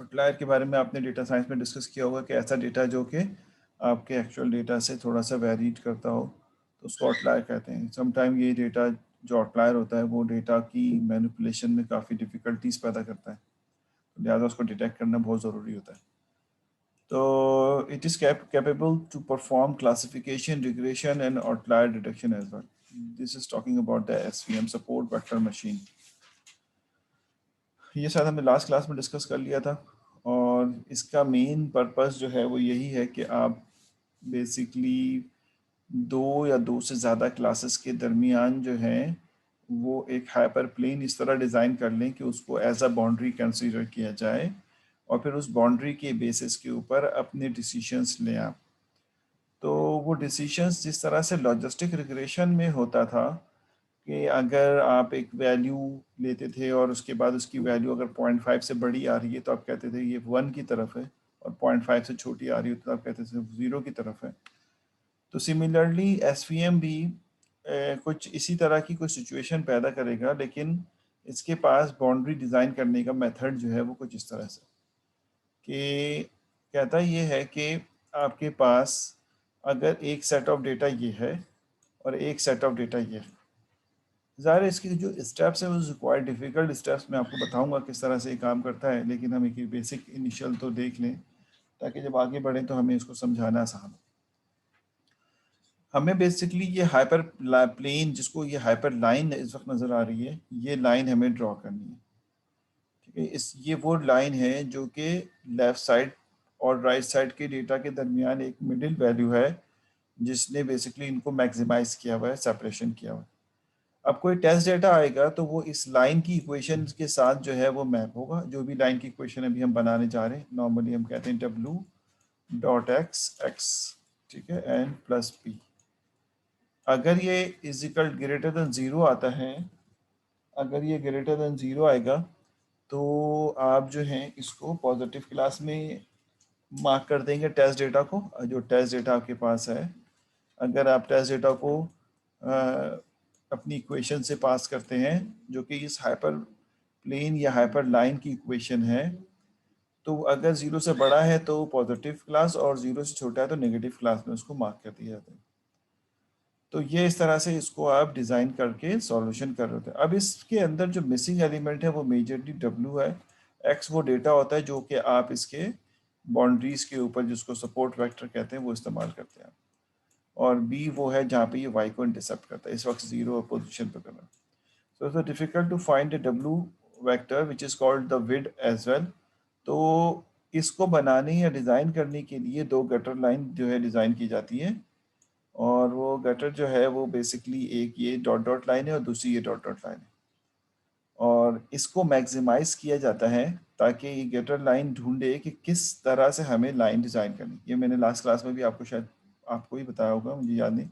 Outlier के बारे में आपने डेटा साइंस में डिस्कस किया होगा कि ऐसा डेटा जो कि आपके एक्चुअल डेटा से थोड़ा सा वेरीड करता हो, तो उसको आउटलायर कहते हैं। समटाइम ये डेटा जो आउटलायर होता है वो डेटा की मैनिपुलेशन में काफ़ी डिफ़िकल्टीज पैदा करता है, तो लिहाजा उसको डिटेक्ट करना बहुत ज़रूरी होता है। तो it is capable to perform classification, regression and outlier detection as well. This is talking about the SVM support vector machine. ये शायद हमने लास्ट क्लास में डिस्कस कर लिया था, और इसका मेन पर्पस जो है वो यही है कि आप बेसिकली दो या दो से ज़्यादा क्लासेस के दरमियान जो है वो एक हाइपर प्लेन इस तरह डिज़ाइन कर लें कि उसको एज अ बाउंड्री कंसीडर किया जाए, और फिर उस बाउंड्री के बेसिस के ऊपर अपने डिसीशंस लें आप। तो वो डिसीशंस जिस तरह से लॉजिस्टिक रिग्रेशन में होता था कि अगर आप एक वैल्यू लेते थे और उसके बाद उसकी वैल्यू अगर 0.5 से बड़ी आ रही है तो आप कहते थे ये 1 की तरफ है, और 0.5 से छोटी आ रही है तो आप कहते थे 0 की तरफ है। तो सिमिलरली एसवीएम भी कुछ इसी तरह की कोई सिचुएशन पैदा करेगा, लेकिन इसके पास बाउंड्री डिज़ाइन करने का मेथड जो है वो कुछ इस तरह से कि कहता ये है कि आपके पास अगर एक सेट ऑफ डेटा ये है और एक सेट ऑफ डेटा ये है, ज़ाहिर है इसकी जो स्टेप्स हैं वो क्वाइट डिफ़िकल्ट स्टेप्स, मैं आपको बताऊंगा किस तरह से ये काम करता है, लेकिन हम एक बेसिक इनिशियल तो देख लें ताकि जब आगे बढ़ें तो हमें इसको समझाना आसान हो। हमें बेसिकली ये हाइपर प्लेन, जिसको ये हाइपर लाइन इस वक्त नज़र आ रही है, ये लाइन हमें ड्रॉ करनी है। ठीक है, इस ये वो लाइन है जो कि लेफ़्ट साइड और राइट साइड के डेटा के दरमियान एक मिडिल वैल्यू है जिसने बेसिकली इनको मैक्सिमाइज किया हुआ है, सेपरेशन किया हुआ है। अब कोई टेस्ट डेटा आएगा तो वो इस लाइन की इक्वेशन के साथ जो है वो मैप होगा। जो भी लाइन की इक्वेशन अभी हम बनाने जा रहे हैं, नॉर्मली हम कहते हैं डब्लू डॉट एक्स एक्स, ठीक है, एन प्लस पी। अगर ये इजिकल ग्रेटर देन ज़ीरो आता है, अगर ये ग्रेटर देन ज़ीरो आएगा तो आप जो है इसको पॉजिटिव क्लास में मार्क कर देंगे टेस्ट डेटा को, जो टेस्ट डेटा आपके पास है। अगर आप टेस्ट डेटा को अपनी इक्वेशन से पास करते हैं जो कि इस हाइपर प्लेन या हाइपर लाइन की इक्वेशन है, तो अगर ज़ीरो से बड़ा है तो पॉजिटिव क्लास और ज़ीरो से छोटा है तो नेगेटिव क्लास में उसको मार्क कर दिया जाता है। तो ये इस तरह से इसको आप डिज़ाइन करके सॉल्यूशन कर रहे थे। अब इसके अंदर जो मिसिंग एलिमेंट है वो मेजरली डब्ल्यू है। एक्स वो डेटा होता है जो कि आप इसके बाउंड्रीज के ऊपर, जिसको सपोर्ट वेक्टर कहते हैं, वो इस्तेमाल करते हैं। और बी वो है जहाँ पे ये वाई को इंटरसेप्ट करता है, इस वक्त ज़ीरो पोजिशन पर कर रहा है। So it's difficult to find the W vector which is called the width as well. तो इसको बनाने या डिज़ाइन करने के लिए दो गटर लाइन जो है डिज़ाइन की जाती है, और वो गटर जो है वो बेसिकली एक ये डॉट डॉट लाइन है और दूसरी ये डॉट डॉट लाइन है, और इसको मैक्सिमाइज किया जाता है ताकि ये गटर लाइन ढूंढे कि किस तरह से हमें लाइन डिज़ाइन करनी। ये मैंने लास्ट क्लास में भी आपको शायद आपको ही बताया होगा, मुझे याद नहीं,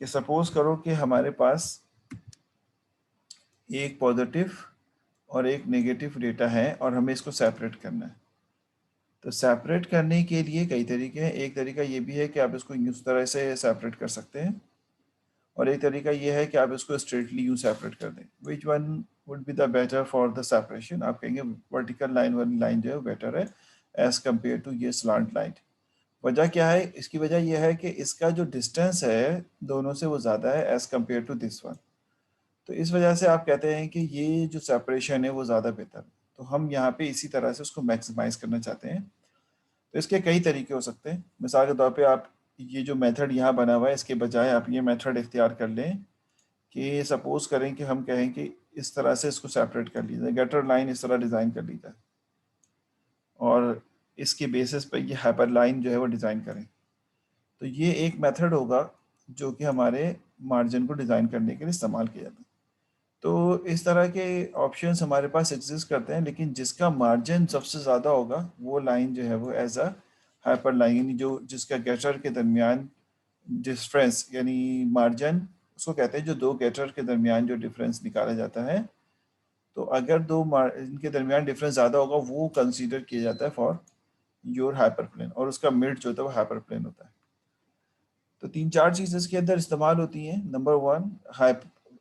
कि सपोज करो कि हमारे पास एक पॉजिटिव और एक नेगेटिव डेटा है और हमें इसको सेपरेट करना है। तो सेपरेट करने के लिए कई तरीके हैं। एक तरीका ये भी है कि आप इसको इस तरह से सेपरेट कर सकते हैं, और एक तरीका ये है कि आप इसको स्ट्रेटली यूँ सेपरेट कर दें। Which one would be the better for the separation? आप कहेंगे वर्टिकल लाइन वाली लाइन जो है बेटर है एज़ कम्पेयर टू ये स्लांट लाइन। वजह क्या है? इसकी वजह यह है कि इसका जो डिस्टेंस है दोनों से वो ज़्यादा है as compare to this one. तो इस वजह से आप कहते हैं कि ये जो सेपरेशन है वो ज़्यादा बेहतर है। तो हम यहाँ पे इसी तरह से उसको मैक्सिमाइज़ करना चाहते हैं। तो इसके कई तरीके हो सकते हैं। मिसाल के तौर पे आप ये जो मेथड यहाँ बना हुआ है इसके बजाय आप ये मेथड इख्तियार कर लें कि सपोज़ करें कि हम कहें कि इस तरह से इसको सेपरेट कर लीजिए, गटर लाइन इस तरह डिज़ाइन कर ली जाए और इसके बेसिस पे ये हाइपर लाइन जो है वो डिज़ाइन करें। तो ये एक मेथड होगा जो कि हमारे मार्जिन को डिज़ाइन करने के लिए इस्तेमाल किया जाता है। तो इस तरह के ऑप्शंस हमारे पास एग्जिस्ट करते हैं, लेकिन जिसका मार्जिन सबसे ज़्यादा होगा वो लाइन जो है वो एज अ हाइपर लाइन, यानी जो जिसका गेटर के दरमियान डिफरेंस, यानी मार्जिन उसको कहते हैं जो दो गेटर के दरमियान जो डिफरेंस निकाला जाता है। तो अगर दो इनके दरमियान डिफरेंस ज़्यादा होगा वो कंसीडर किया जाता है फॉर योर हाइपर प्लेन, और उसका मिड जो होता है वो हाइपर प्लेन होता है। तो तीन चार चीज़ें इसके अंदर इस्तेमाल होती हैं। Number one,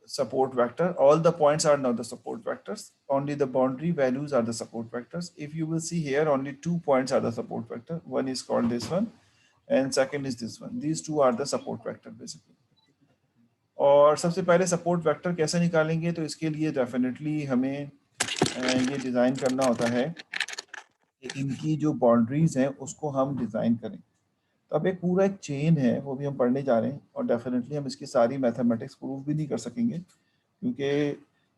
support vector. All the points are not the support vectors. Only the boundary values are the support vectors. If you will see here, only 2 points are the support vector. One is called this one, and second is this one. These two are the support vector basically. और सबसे पहले support vector कैसे निकालेंगे, तो इसके लिए definitely हमें ये डिज़ाइन करना होता है कि इनकी जो बाउंड्रीज हैं उसको हम डिज़ाइन करें। तो अब एक पूरा एक चेन है, वो भी हम पढ़ने जा रहे हैं, और डेफिनेटली हम इसकी सारी मैथमेटिक्स प्रूव भी नहीं कर सकेंगे क्योंकि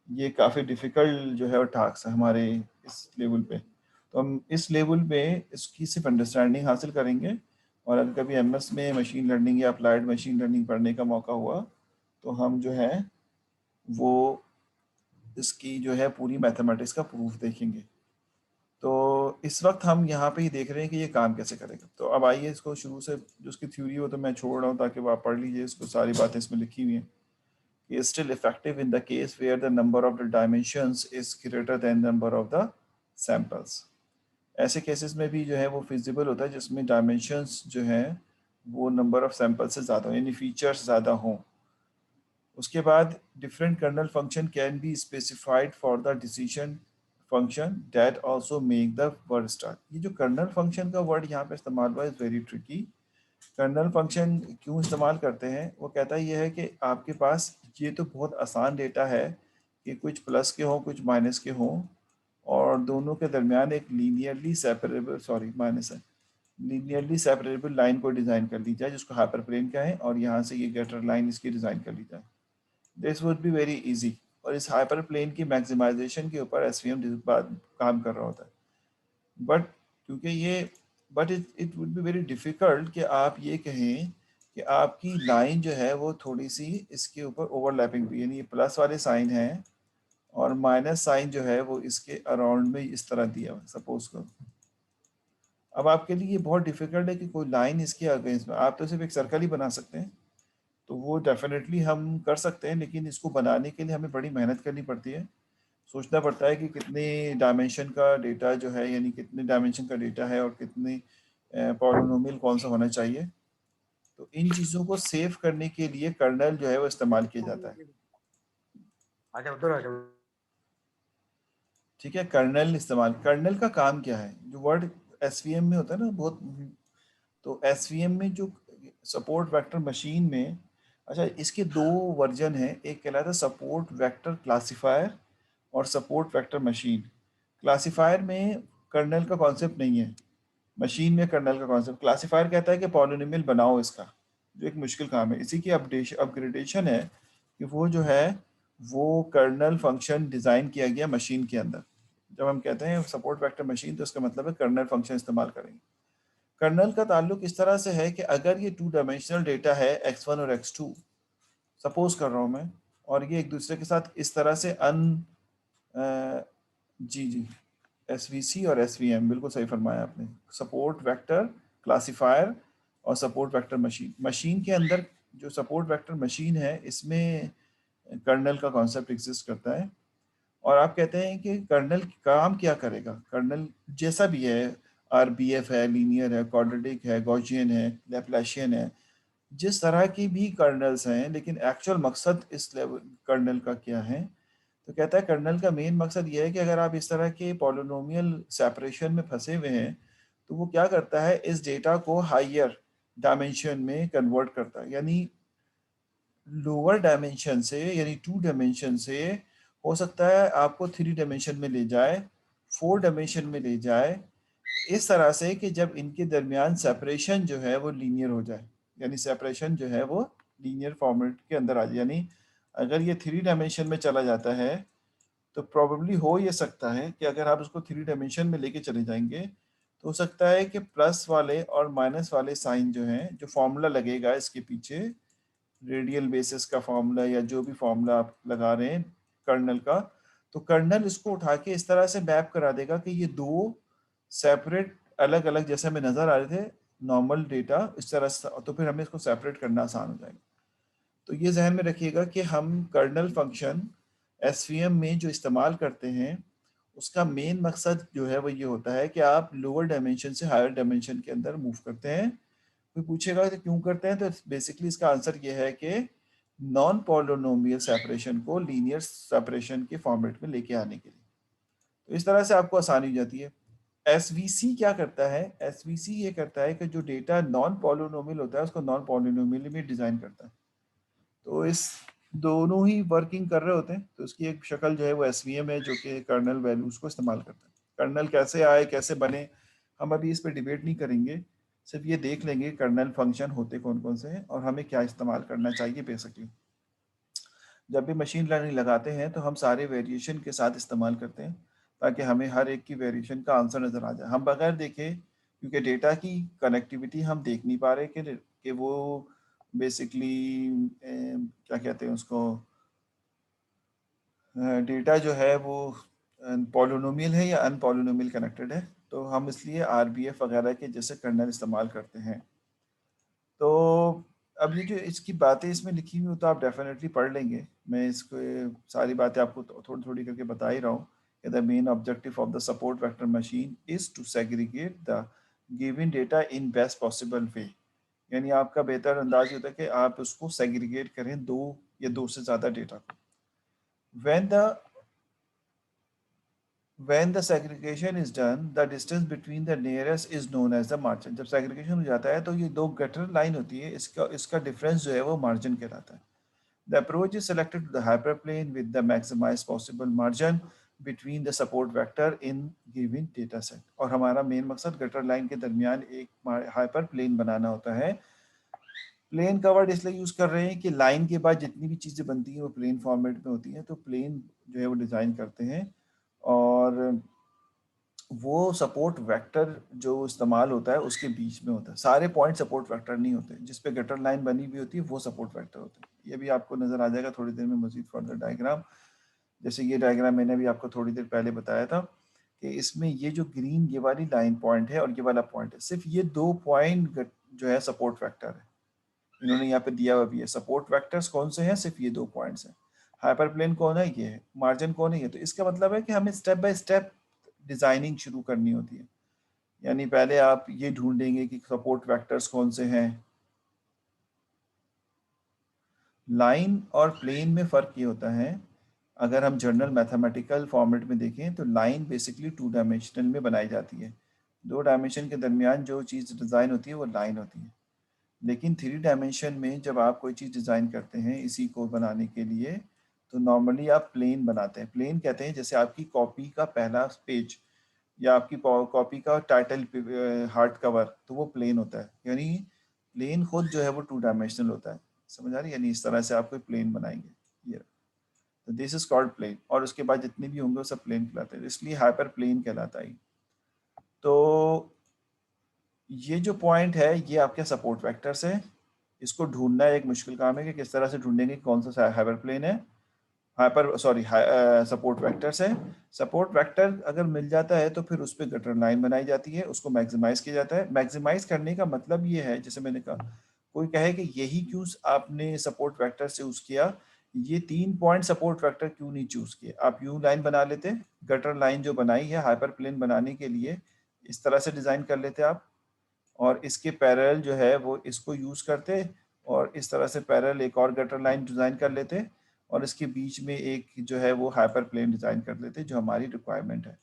ये काफ़ी डिफ़िकल्ट जो है टास्क है हमारे इस लेवल पे। तो हम इस लेवल पे इसकी सिर्फ अंडरस्टैंडिंग हासिल करेंगे, और अगर कभी एमएस में मशीन लर्निंग या अप्लाइड मशीन लर्निंग पढ़ने का मौका हुआ तो हम जो है वो इसकी जो है पूरी मैथमेटिक्स का प्रूफ देखेंगे। तो इस वक्त हम यहाँ पे ही देख रहे हैं कि ये काम कैसे करेगा। तो अब आइए इसको शुरू से, जो उसकी थ्योरी हो तो मैं छोड़ रहा हूँ ताकि वो आप पढ़ लीजिए, इसको सारी बातें इसमें लिखी हुई हैं। कि still effective in the case where the number of the dimensions is greater than number of the samples. ऐसे केसेस में भी जो है वो फिजिबल होता है जिसमें डायमेंशंस जो है वो नंबर ऑफ सैंपल से ज़्यादा हो, यानी फीचर्स ज़्यादा हों। उसके बाद different kernel function can be specified for the decision function that also make the word star. ये जो कर्नल फंक्शन का वर्ड यहाँ पे इस्तेमाल हुआ is very tricky. Kernel function क्यों इस्तेमाल करते हैं, वो कहता ये है कि आपके पास ये तो बहुत आसान डेटा है कि कुछ प्लस के हों कुछ माइनस के हों, और दोनों के दरमियान एक लीनियरली सेपरेबल, सॉरी माइनस है, लीनियरली सेपरेबल लाइन को डिज़ाइन कर ली जाए जिसको हाइपर प्लेन का है, और यहाँ से ये गटर लाइन इसकी डिज़ाइन कर ली जाए। This would be very easy. और इस हाइपर प्लेन की मैक्सिमाइजेशन के ऊपर एसवीएम काम कर रहा होता है। बट क्योंकि ये but it would be very difficult कि आप ये कहें कि आपकी लाइन जो है वो थोड़ी सी इसके ऊपर ओवरलैपिंग भी, यानी ये प्लस वाले साइन हैं और माइनस साइन जो है वो इसके अराउंड में इस तरह दिया हुआ सपोज करो। अब आपके लिए ये बहुत डिफ़िकल्ट है कि कोई लाइन इसके अगेंस्ट में, आप तो सिर्फ एक सर्कल ही बना सकते हैं, तो वो डेफिनेटली हम कर सकते हैं, लेकिन इसको बनाने के लिए हमें बड़ी मेहनत करनी पड़ती है। सोचना पड़ता है कि कितने डायमेंशन का डेटा जो है, यानी कितने डायमेंशन का डेटा है और कितने पॉलिनोमियल कौन सा होना चाहिए। तो इन चीज़ों को सेव करने के लिए कर्नल जो है वो इस्तेमाल किया जाता है। ठीक है, कर्नल इस्तेमाल, कर्नल का काम क्या है, जो वर्ड एसवीएम में होता है ना बहुत, तो एसवीएम में जो सपोर्ट वेक्टर मशीन में, अच्छा इसके दो वर्जन हैं, एक कहलाता है सपोर्ट वेक्टर क्लासिफायर और सपोर्ट वेक्टर मशीन। क्लासिफायर में कर्नल का कॉन्सेप्ट नहीं है, मशीन में कर्नल का कॉन्सेप्ट। क्लासिफायर कहता है कि पॉलिनोमियल बनाओ इसका, जो एक मुश्किल काम है। इसी की अपग्रेडेशन है कि वो जो है वो कर्नल फंक्शन डिज़ाइन किया गया मशीन के अंदर। जब हम कहते हैं सपोर्ट वेक्टर मशीन तो इसका मतलब है कर्नल फंक्शन इस्तेमाल करेंगे। कर्नल का ताल्लुक इस तरह से है कि अगर ये 2 डायमेंशनल डेटा है x1 और x2, सपोज कर रहा हूँ मैं, और ये एक दूसरे के साथ इस तरह से जी जी, एसवीसी और एसवीएम, बिल्कुल सही फरमाया आपने। सपोर्ट वेक्टर क्लासिफायर और सपोर्ट वेक्टर मशीन। मशीन के अंदर जो सपोर्ट वेक्टर मशीन है इसमें कर्नल का कॉन्सेप्ट एग्जिस्ट करता है। और आप कहते हैं कि कर्नल काम क्या करेगा, कर्नल जैसा भी है, आरबीएफ है, लीनियर है, क्वाड्रेटिक है, गॉसियन है, लैप्लाशियन है, जिस तरह की भी कर्नल्स हैं, लेकिन एक्चुअल मकसद इस लेवल कर्नल का क्या है, तो कहता है कर्नल का मेन मकसद ये है कि अगर आप इस तरह के पॉलिनोमियल सेपरेशन में फंसे हुए हैं तो वो क्या करता है, इस डेटा को हायर डायमेंशन में कन्वर्ट करता है, यानी लोअर डायमेंशन से, यानी 2 डायमेंशन से हो सकता है आपको 3 डायमेंशन में ले जाए, 4 डायमेंशन में ले जाए, इस तरह से कि जब इनके दरमियान सेपरेशन जो है वो लीनियर हो जाए, यानी सेपरेशन जो है वो लीनियर फॉर्मेट के अंदर आ जाए। यानी अगर ये 3 डायमेंशन में चला जाता है तो प्रॉबेबली हो ये सकता है कि अगर आप उसको 3 डायमेंशन में लेके चले जाएंगे तो हो सकता है कि प्लस वाले और माइनस वाले साइन जो हैं, जो फॉर्मूला लगेगा इसके पीछे, रेडियल बेसिस का फॉर्मूला या जो भी फॉर्मूला आप लगा रहे हैं कर्नल का, तो कर्नल इसको उठा के इस तरह से मैप करा देगा कि ये दो सेपरेट अलग अलग जैसे हमें नज़र आ रहे थे नॉर्मल डेटा इस तरह से, तो फिर हमें इसको सेपरेट करना आसान हो जाएगा। तो ये जहन में रखिएगा कि हम कर्नल फंक्शन एसवीएम में जो इस्तेमाल करते हैं उसका मेन मकसद जो है वो ये होता है कि आप लोअर डायमेंशन से हायर डायमेंशन के अंदर मूव करते हैं। कोई पूछेगा कि क्यों करते हैं, तो बेसिकली इसका आंसर ये है कि नॉन पॉलिनोमियल सेपरेशन को लीनियर सेपरेशन के फॉर्मेट में लेके आने के लिए। तो इस तरह से आपको आसानी हो जाती है। एसवीसी क्या करता है? एसवीसी ये करता है कि जो डेटा नॉन पॉलिनोमियल होता है उसको नॉन पॉलिनोमियल में डिज़ाइन करता है। तो इस दोनों ही वर्किंग कर रहे होते हैं, तो उसकी एक शक्ल जो है वो एसवीएम है, जो कि कर्नल वैल्यूज को इस्तेमाल करता है। कर्नल कैसे आए, कैसे बने, हम अभी इस पर डिबेट नहीं करेंगे, सिर्फ ये देख लेंगे कर्नल फंक्शन होते कौन कौन से हैं और हमें क्या इस्तेमाल करना चाहिए। बेसिकली जब भी मशीन लर्निंग लगाते हैं तो हम सारे वेरिएशन के साथ इस्तेमाल करते हैं ताकि हमें हर एक की वेरिएशन का आंसर नज़र आ जाए। हम बगैर देखे, क्योंकि डेटा की कनेक्टिविटी हम देख नहीं पा रहे कि वो बेसिकली क्या कहते हैं उसको, डेटा जो है वो पॉलिनोमियल है या अनपॉलिनोमियल कनेक्टेड है, तो हम इसलिए आरबीएफ वगैरह के जैसे कर्नल इस्तेमाल करते हैं। तो अब ये जो इसकी बातें इसमें लिखी हुई हो तो आप डेफिनेटली पढ़ लेंगे, मैं इसको सारी बातें आपको थोड़ी थोड़ी करके बता ही रहा हूँ कि the main objective of the support vector machine is to segregate the given data in best possible way. यानी आपका बेहतर अंदाज होता है कि आप उसको सेग्रीगेट करें दो या दो से ज़्यादा डेटा को। when the when the segregation is done, the distance between the nearest is known as the margin। जब segregation हो जाता है तो ये दो गटर लाइन होती है, इसका डिफरेंस जो है वो मार्जिन कहलाता है। The approach is selected to the hyperplane with the maximized possible margin between the support vector in given data set। और हमारा मेन मकसद गटर लाइन के दरमियान एक हाइपर प्लेन बनाना होता है। प्लेन का वर्ड इसलिए यूज कर रहे हैं कि लाइन के बाद जितनी भी चीजें बनती हैं वो प्लेन फॉर्मेट में होती हैं, तो प्लेन जो है वो डिजाइन करते हैं। और वो सपोर्ट वेक्टर जो इस्तेमाल होता है उसके बीच में होता है, सारे पॉइंट सपोर्ट वेक्टर नहीं होते, जिस पे गटर लाइन बनी हुई होती है वो सपोर्ट वेक्टर होते हैं। ये भी आपको नजर आ जाएगा थोड़ी देर में मजीद फर्दर डायग्राम। जैसे ये डायग्राम मैंने भी आपको थोड़ी देर पहले बताया था कि इसमें ये जो ग्रीन ये वाली लाइन पॉइंट है और ये वाला पॉइंट है, सिर्फ ये दो पॉइंट जो है सपोर्ट वेक्टर है। इन्होंने यहाँ पे दिया हुआ भी है सपोर्ट वेक्टर्स कौन से हैं, सिर्फ ये दो पॉइंट्स हैं। हाइपर प्लेन कौन है, ये है। मार्जिन कौन है, ये। तो इसका मतलब है कि हमें स्टेप बाय स्टेप डिजाइनिंग शुरू करनी होती है। यानी पहले आप ये ढूंढेंगे कि सपोर्ट वेक्टर्स कौन से हैं। लाइन और प्लेन में फ़र्क ये होता है, अगर हम जनरल मैथमेटिकल फॉर्मेट में देखें तो लाइन बेसिकली टू डायमेंशनल में बनाई जाती है। दो डायमेंशन के दरमियान जो चीज़ डिज़ाइन होती है वो लाइन होती है। लेकिन थ्री डायमेंशन में जब आप कोई चीज़ डिज़ाइन करते हैं इसी को बनाने के लिए, तो नॉर्मली आप प्लेन बनाते हैं। प्लेन कहते हैं जैसे आपकी कॉपी का पहला पेज या आपकी कॉपी का टाइटल हार्ड कवर, तो वो प्लेन होता है। यानी प्लेन खुद जो है वो टू डायमेंशनल होता है। समझ आ रही है? यानी इस तरह से आप कोई प्लेन बनाएंगे, ये तो दिस इज कॉल्ड प्लेन। और उसके बाद जितने भी होंगे वो सब प्लेन कहलाते हैं, इसलिए हाइपर प्लेन कहलाता है। तो ये जो पॉइंट है ये आपके सपोर्ट वेक्टर्स है। इसको ढूंढना एक मुश्किल काम है कि किस तरह से ढूंढेंगे कौन सा हाइपर प्लेन है, हाइपर सॉरी सपोर्ट वेक्टर्स है। सपोर्ट वेक्टर अगर मिल जाता है तो फिर उस पर गटर लाइन बनाई जाती है, उसको मैक्सिमाइज किया जाता है। मैक्सिमाइज करने का मतलब ये है, जैसे मैंने कहा, कोई कहे कि यही क्यों आपने सपोर्ट वेक्टर से यूज किया, ये तीन पॉइंट सपोर्ट वेक्टर क्यों नहीं चूज किए, आप यूं लाइन बना लेते। गटर लाइन जो बनाई है हाइपर प्लेन बनाने के लिए, इस तरह से डिजाइन कर लेते आप, और इसके पैरेलल जो है वो इसको यूज करते, और इस तरह से पैरेलल एक और गटर लाइन डिजाइन कर लेते, और इसके बीच में एक जो है वो हाइपर प्लेन डिजाइन कर लेते जो हमारी रिक्वायरमेंट है।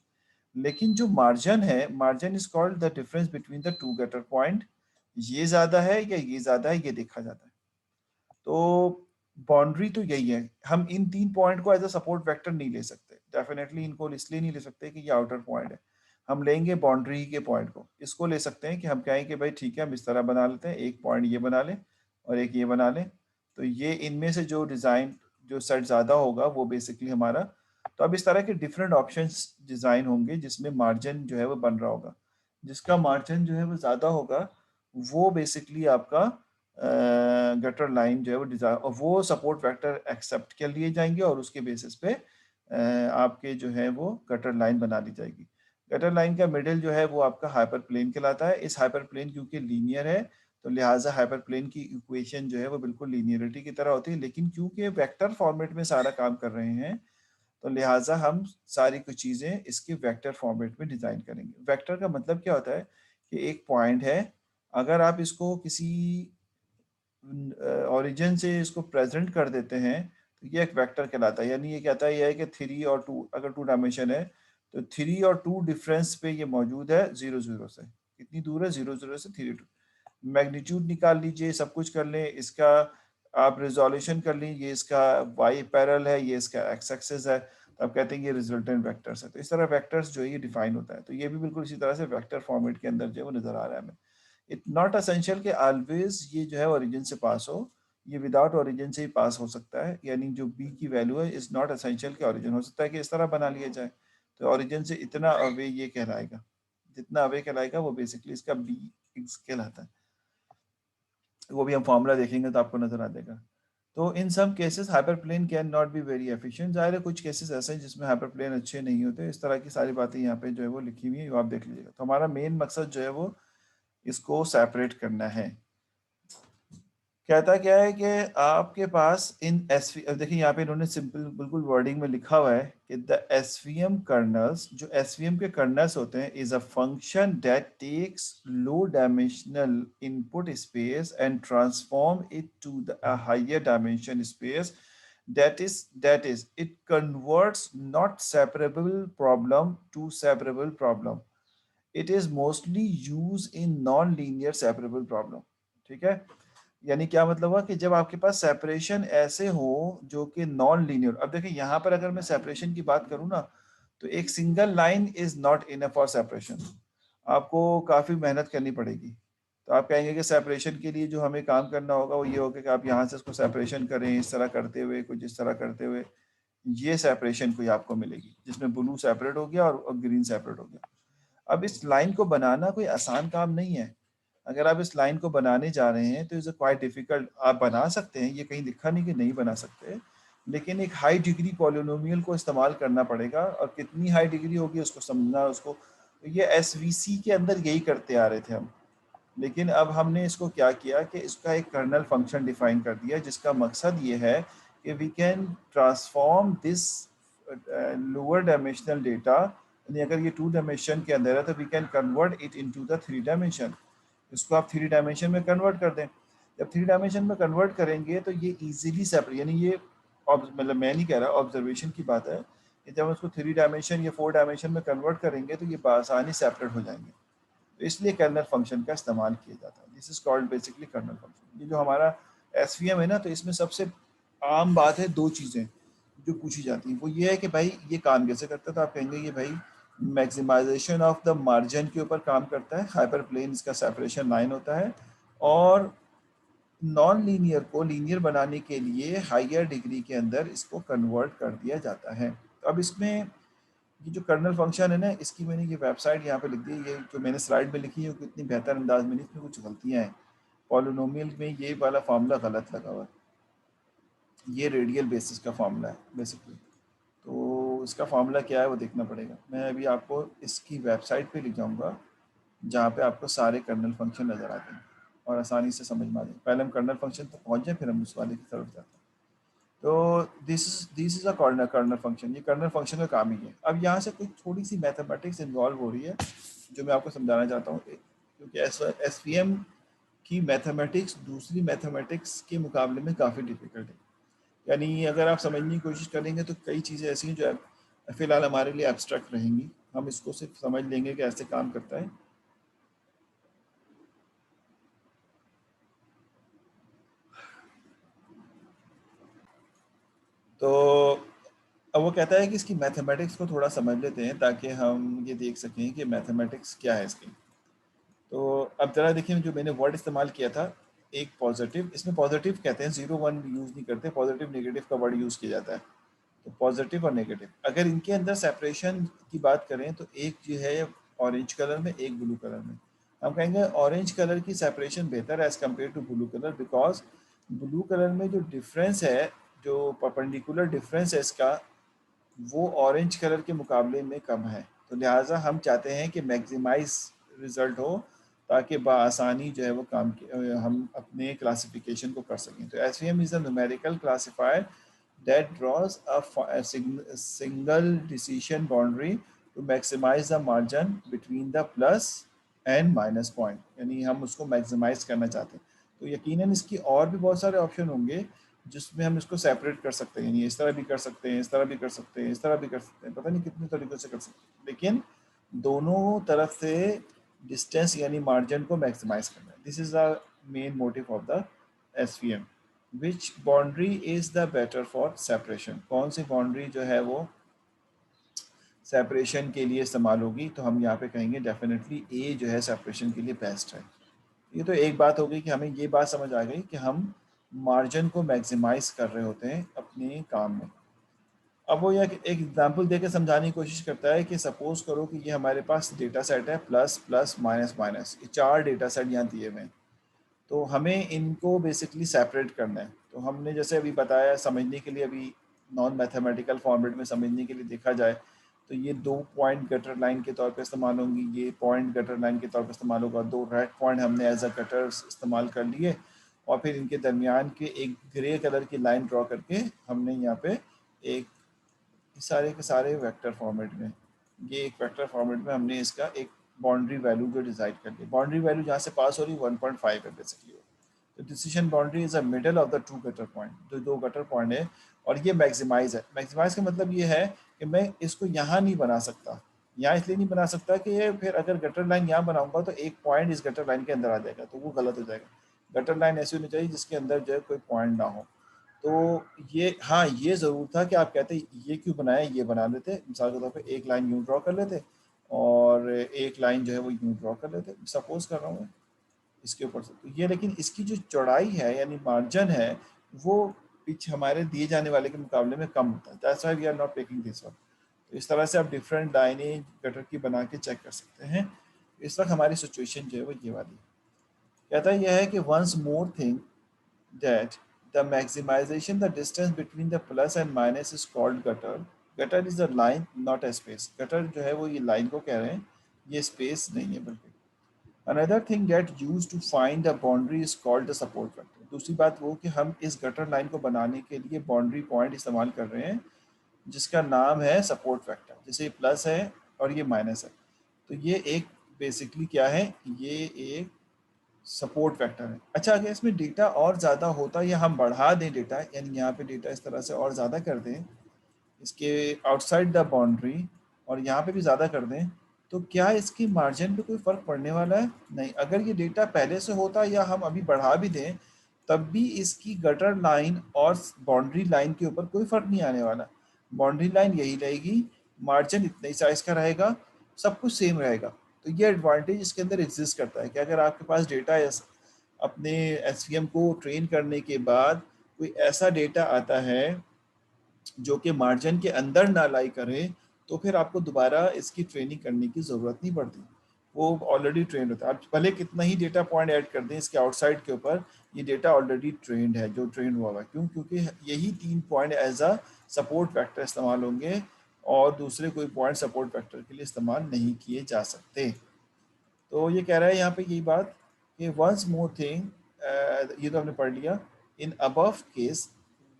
लेकिन जो मार्जिन है, margin is called the difference between the two gutter point. ये ज्यादा है या ये ज्यादा है, ये देखा जाता है। तो बाउंड्री तो यही है, हम इन तीन पॉइंट को एज अ सपोर्ट वेक्टर नहीं ले सकते। डेफिनेटली इनको इसलिए नहीं ले सकते कि ये आउटर पॉइंट है। हम लेंगे बाउंड्री के पॉइंट को, इसको ले सकते हैं कि हम कहें कि भाई ठीक है हम इस तरह बना लेते हैं, एक पॉइंट ये बना लें और एक ये बना लें, तो ये इनमें से जो डिज़ाइन जो सेट ज़्यादा होगा वो बेसिकली हमारा। तो अब इस तरह के डिफरेंट ऑप्शंस डिज़ाइन होंगे जिसमें मार्जिन जो है वो बन रहा होगा। जिसका मार्जिन जो है वो ज़्यादा होगा वो बेसिकली आपका गटर लाइन जो है वो डिज़ाइन, और वो सपोर्ट वेक्टर एक्सेप्ट कर लिए जाएंगे और उसके बेसिस पे आपके जो है वो गटर लाइन बना ली जाएगी। गटर लाइन का मिडिल जो है वो आपका हाइपर प्लेन कहलाता है। इस हाइपर प्लेन क्योंकि लीनियर है तो लिहाजा हाइपर प्लेन की इक्वेशन जो है वो बिल्कुल लीनियरिटी की तरह होती है, लेकिन क्योंकि वेक्टर फॉर्मेट में सारा काम कर रहे हैं तो लिहाजा हम सारी कुछ चीज़ें इसके वेक्टर फॉर्मेट में डिज़ाइन करेंगे। वेक्टर का मतलब क्या होता है कि एक पॉइंट है, अगर आप इसको किसी ओरिजिन से इसको प्रेजेंट कर देते हैं तो ये एक वेक्टर कहलाता है। यानी ये कहता है, ये है कि 3 और 2, अगर 2 डायमेंशन है तो 3 और 2 डिफरेंस पे ये मौजूद है 0 0 से। कितनी दूर है? 0 0 से 3 2। मैग्नीट्यूड निकाल लीजिए, सब कुछ कर लें, इसका आप रिजोल्यूशन कर लें, ये इसका वाई पैरेलल है, ये इसका एक्स एक्सिस है, तो आप कहते हैं ये रिजल्टेंट वेक्टर्स है। तो इस तरह वेक्टर्स जो है ये डिफाइन होता है। तो ये भी बिल्कुल इसी तरह से वेक्टर फॉर्मेट के अंदर जो है वो नजर आ रहा है हमें। इट नॉट असेंशियल कि ऑलवेज ये जो है ओरिजिन से पास हो, ये विदाउट ओरिजिन से ही पास हो सकता है। यानी जो बी की वैल्यू है इज नॉट असेंशियल कि ओरिजिन, हो सकता है कि इस तरह बना लिया जाए। तो ओरिजिन से इतना अवे ये कहलाएगा, जितना अवे कहलाएगा वो बेसिकली इसका बी एक्स कहलाता है। वो भी हम फॉर्मूला देखेंगे तो आपको नजर आ जाएगा। तो in some cases hyperplane can not be very efficient. ज़ाहिर है कुछ केसेस ऐसे हैं जिसमें हाइपरप्लेन अच्छे नहीं होते। इस तरह की सारी बातें यहाँ पे जो है वो लिखी हुई है, वो आप देख लीजिएगा। तो हमारा मेन मकसद जो है वो इसको सेपरेट करना है। कहता क्या है कि आपके पास इन एस अब देखिए यहाँ पे इन्होंने सिंपल बिल्कुल वर्डिंग में लिखा हुआ है कि द एसवीएम कर्नल्स, जो एसवीएम के कर्नल्स होते हैं, is a function that takes low dimensional input space and transform it to the higher dimension space, that is it converts not separable problem to separable problem. It is mostly used in non-linear separable problem. ठीक है? यानी क्या मतलब हुआ कि जब आपके पास separation ऐसे हो जो कि नॉन लीनियर। अब देखिए यहाँ पर अगर मैं सेपरेशन की बात करूँ ना, तो एक single line is not enough for separation, आपको काफ़ी मेहनत करनी पड़ेगी। तो आप कहेंगे कि सेपरेशन के लिए जो हमें काम करना होगा वो ये होगा कि आप यहाँ से इसको सेपरेशन करें, इस तरह करते हुए, कुछ इस तरह करते हुए ये सेपरेशन कोई आपको मिलेगी जिसमें ब्लू सेपरेट हो गया और ग्रीन सेपरेट हो गया। अब इस लाइन को बनाना कोई आसान काम नहीं है। अगर आप इस लाइन को बनाने जा रहे हैं तो इज़ क्वाइट डिफिकल्ट। आप बना सकते हैं, ये कहीं लिखा नहीं कि नहीं बना सकते, लेकिन एक हाई डिग्री पॉलिनोमियल को इस्तेमाल करना पड़ेगा, और कितनी हाई डिग्री होगी उसको समझना, उसको तो ये एसवीसी के अंदर यही करते आ रहे थे हम। लेकिन अब हमने इसको क्या किया कि इसका एक कर्नल फंक्शन डिफाइन कर दिया जिसका मकसद ये है कि we can transform this lower dimensional data. यानी अगर ये 2 डायमेंशन के अंदर है तो we can convert it into the 3 dimension. इसको आप 3 डायमेंशन में कन्वर्ट कर दें। जब 3 डायमेंशन में कन्वर्ट करेंगे तो ये इजीली सेपरेट, यानी ये मतलब मैं नहीं कह रहा, ऑब्जर्वेशन की बात है कि जब उसको 3 डायमेंशन या 4 डायमेंशन में कन्वर्ट करेंगे तो ये बआसानी सेपरेट हो जाएंगे। तो इसलिए कर्नल फंक्शन का इस्तेमाल किया जाता है। This is called basically kernel function. ये जो हमारा एसवीएम है ना, तो इसमें सबसे आम बात है, 2 चीज़ें जो पूछी जाती हैं। वो ये है कि भाई ये काम कैसे करता है, तो आप कहेंगे ये भाई मैक्सिमाइजेशन ऑफ द मार्जिन के ऊपर काम करता है। हाइपर प्लेन इसका सेपरेशन लाइन होता है, और नॉन लीनियर को लीनियर बनाने के लिए हायर डिग्री के अंदर इसको कन्वर्ट कर दिया जाता है। तो अब इसमें ये जो कर्नल फंक्शन है ना, इसकी मैंने ये वेबसाइट यहाँ पे लिख दी है। ये जो मैंने स्लाइड में लिखी है वो कितनी बेहतर अंदाज में, इसमें कुछ गलतियाँ हैं। पॉलिनोमियल में ये वाला फार्मूला गलत लगा हुआ है, ये रेडियल बेसिस का फार्मूला है बेसिकली। तो इसका फार्मूला क्या है वो देखना पड़ेगा। मैं अभी आपको इसकी वेबसाइट पे लिख जाऊँगा जहाँ पे आपको सारे कर्नल फंक्शन नज़र आते हैं और आसानी से समझ में आ जाए। पहले हम कर्नल फंक्शन तक पहुँच जाए, फिर हम उस वाले की तरफ जाते हैं। तो this is a kernel kernel function. ये कर्नल फंक्शन का काम ही है। अब यहाँ से कोई थोड़ी सी मैथमेटिक्स इन्वॉल्व हो रही है जो मैं आपको समझाना चाहता हूँ, क्योंकि एसवीएम की मैथमेटिक्स दूसरी मैथमेटिक्स के मुकाबले में काफ़ी डिफिकल्ट है। यानी अगर आप समझने की कोशिश करेंगे तो कई चीज़ें ऐसी हैं जो फ़िलहाल हमारे लिए एब्स्ट्रैक्ट रहेंगी। हम इसको सिर्फ समझ लेंगे कि ऐसे काम करता है। तो अब वो कहता है कि इसकी मैथमेटिक्स को थोड़ा समझ लेते हैं ताकि हम ये देख सकें कि मैथमेटिक्स क्या है इसकी। तो अब ज़रा देखिए, जो मैंने वर्ड इस्तेमाल किया था, एक पॉजिटिव, इसमें पॉजिटिव कहते हैं, 0 1 यूज़ नहीं करते, पॉजिटिव नेगेटिव का वर्ड यूज़ किया जाता है। तो पॉजिटिव और नेगेटिव, अगर इनके अंदर सेपरेशन की बात करें तो एक जो है ऑरेंज कलर में, एक ब्लू कलर में। हम कहेंगे ऑरेंज कलर की सेपरेशन बेहतर है as compare to blue colour, because blue colour में जो डिफरेंस है, जो परपेंडिकुलर डिफरेंस है इसका, वो ऑरेंज कलर के मुकाबले में कम है। तो लिहाजा हम चाहते हैं कि मैक्सिमाइज रिजल्ट हो ताकि बआसानी जो है वो हम अपने क्लासिफिकेशन को कर सकें। तो S V M is a numerical classifier that draws a single decision boundary to maximize the margin between the plus and minus point। यानी हम उसको मैक्सिमाइज करना चाहते हैं। तो यकीनन इसकी और भी बहुत सारे ऑप्शन होंगे जिसमें हम इसको सेपरेट कर सकते हैं, यानी इस तरह भी कर सकते हैं, इस तरह भी कर सकते हैं, इस तरह भी कर सकते हैं, पता नहीं कितने तरीक़ों से कर सकते हैं, लेकिन दोनों तरफ से डिस्टेंस यानी मार्जिन को मैक्सिमाइज करना है। This is the main motive of the SVM. Which boundary is the better for separation, कौन सी बाउंड्री जो है वो सेपरेशन के लिए इस्तेमाल होगी, तो हम यहाँ पे कहेंगे डेफिनेटली ए जो है सेपरेशन के लिए बेस्ट है। ये तो एक बात हो गई कि हमें ये बात समझ आ गई कि हम मार्जिन को मैक्सिमाइज कर रहे होते हैं अपने काम में। अब वो एक एग्जांपल देके समझाने की कोशिश करता है कि सपोज करो कि ये हमारे पास डेटा सेट है प्लस प्लस माइनस माइनस, ये 4 डेटा सेट यहाँ दिए हुए हैं, तो हमें इनको बेसिकली सेपरेट करना है। तो हमने जैसे अभी बताया, समझने के लिए अभी नॉन मैथमेटिकल फॉर्मेट में समझने के लिए देखा जाए तो ये 2 पॉइंट गटर लाइन के तौर पे इस्तेमाल होंगी, ये पॉइंट गटर लाइन के तौर पे इस्तेमाल होगा, 2 रेड पॉइंट हमने एज अ गटर इस्तेमाल कर लिए और फिर इनके दरमियान के एक ग्रे कलर की लाइन ड्रॉ करके हमने यहाँ पे एक सारे के सारे वेक्टर फॉर्मेट में, ये एक वेक्टर फॉर्मेट में हमने इसका एक बाउंड्री वैल्यू जो डिसाइड कर ली। बाउंड्री वैल्यू जहाँ से पास हो रही 1.5 है बेसिकली। तो decision boundary is a middle of the 2 gutter point, जो 2 गटर पॉइंट है, और ये मैक्सिमाइज है। मैक्सिमाइज का मतलब ये है कि मैं इसको यहाँ नहीं बना सकता, यहाँ इसलिए नहीं बना सकता कि ये फिर अगर गटर लाइन यहाँ बनाऊंगा तो एक पॉइंट इस गटर लाइन के अंदर आ जाएगा, तो वो गलत हो जाएगा। गटर लाइन ऐसी होनी चाहिए जिसके अंदर जो है कोई पॉइंट ना हो। तो ये, हाँ ये ज़रूर था कि आप कहते ये क्यों बनाया, ये बना लेते, मिसाल के तौर पे एक लाइन यूँ ड्रॉ कर लेते और एक लाइन जो है वो यूँ ड्रॉ कर लेते, सपोज कर रहा हूँ मैं इसके ऊपर से। तो ये, लेकिन इसकी जो चौड़ाई है यानी मार्जिन है वो पिच हमारे दिए जाने वाले के मुकाबले में कम होता है, that's why we are not taking this one. तो इस तरह से आप डिफरेंट लाइनें गटर की बना के चेक कर सकते हैं। इस वक्त हमारी सिचुएशन जो है वो ये वाली कहता है, यह है कि once more thing that the maximization the distance between the plus and minus is called gutter. Gutter is a line not a space. Gutter जो है वो ये line को कह रहे हैं, ये space नहीं है बल्कि। Another thing get used to find the boundary is called the support vector. दूसरी बात वो कि हम इस gutter line को बनाने के लिए boundary point इस्तेमाल कर रहे हैं जिसका नाम है support vector। जैसे प्लस है और ये माइनस है, तो ये एक बेसिकली क्या है, ये एक सपोर्ट वेक्टर है। अच्छा, अगर इसमें डेटा और ज़्यादा होता या हम बढ़ा दें डेटा, यानी यहाँ पे डेटा इस तरह से और ज़्यादा कर दें इसके आउटसाइड द बाउंड्री और यहाँ पे भी ज़्यादा कर दें, तो क्या इसकी मार्जिन पे कोई फ़र्क पड़ने वाला है? नहीं। अगर ये डेटा पहले से होता या हम अभी बढ़ा भी दें तब भी इसकी गटर लाइन और बाउंड्री लाइन के ऊपर कोई फ़र्क नहीं आने वाला। बाउंड्री लाइन यही रहेगी, मार्जिन इतने ही साइज़ का रहेगा, सब कुछ सेम रहेगा। तो ये एडवांटेज इसके अंदर एग्जिस्ट करता है कि अगर आपके पास डेटा अपने एसवीएम को ट्रेन करने के बाद कोई ऐसा डेटा आता है जो कि मार्जिन के अंदर ना लाई करे, तो फिर आपको दोबारा इसकी ट्रेनिंग करने की ज़रूरत नहीं पड़ती, वो ऑलरेडी ट्रेंड होता है। आप भले कितना ही डेटा पॉइंट ऐड कर दें इसके आउटसाइड के ऊपर, ये डेटा ऑलरेडी ट्रेंड है, जो ट्रेंड हुआ हुआ है। क्यों? क्योंकि यही 3 point as a support factor इस्तेमाल होंगे और दूसरे कोई पॉइंट सपोर्ट फैक्टर के लिए इस्तेमाल नहीं किए जा सकते। तो ये कह रहा है यहाँ पे यही बात कि वंस मोर थिंग, ये तो हमने पढ़ लिया। In above case